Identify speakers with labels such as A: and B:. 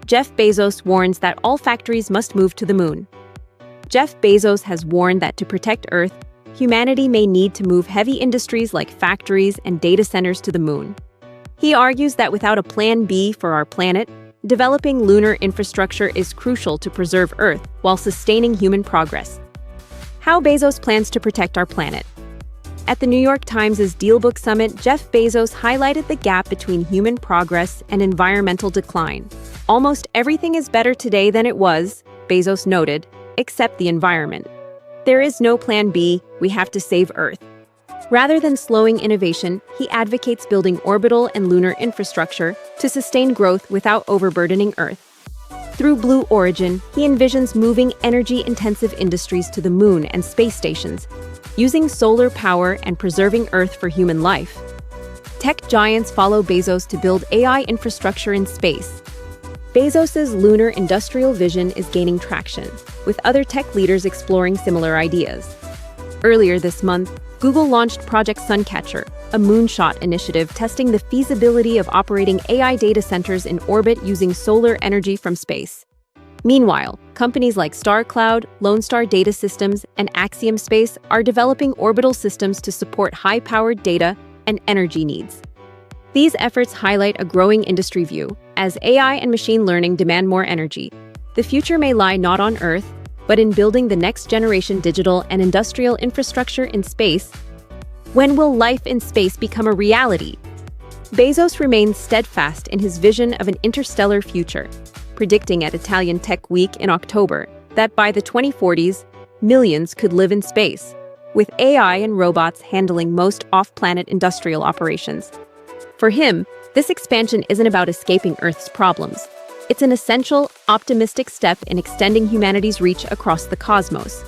A: Jeff Bezos warns that all factories must move to the moon. Jeff Bezos has warned that to protect Earth, humanity may need to move heavy industries like factories and data centers to the moon. He argues that without a plan B for our planet, developing lunar infrastructure is crucial to preserve Earth while sustaining human progress. How Bezos plans to protect our planet. At the New York Times' Dealbook Summit, Jeff Bezos highlighted the gap between human progress and environmental decline. Almost everything is better today than it was, Bezos noted, except the environment. There is no plan B, we have to save Earth. Rather than slowing innovation, he advocates building orbital and lunar infrastructure to sustain growth without overburdening Earth. Through Blue Origin, he envisions moving energy-intensive industries to the moon and space stations, using solar power and preserving Earth for human life. Tech giants follow Bezos to build AI infrastructure in space. Bezos's lunar industrial vision is gaining traction, with other tech leaders exploring similar ideas. Earlier this month, Google launched Project Suncatcher, a moonshot initiative testing the feasibility of operating AI data centers in orbit using solar energy from space. Meanwhile, companies like StarCloud, Lone Star Data Systems, and Axiom Space are developing orbital systems to support high-powered data and energy needs. These efforts highlight a growing industry view. As AI and machine learning demand more energy, the future may lie not on Earth, but in building the next-generation digital and industrial infrastructure in space. When will life in space become a reality? Bezos remains steadfast in his vision of an interstellar future, predicting at Italian Tech Week in October that by the 2040s, millions could live in space, with AI and robots handling most off-planet industrial operations. For him, this expansion isn't about escaping Earth's problems. It's an essential, optimistic step in extending humanity's reach across the cosmos.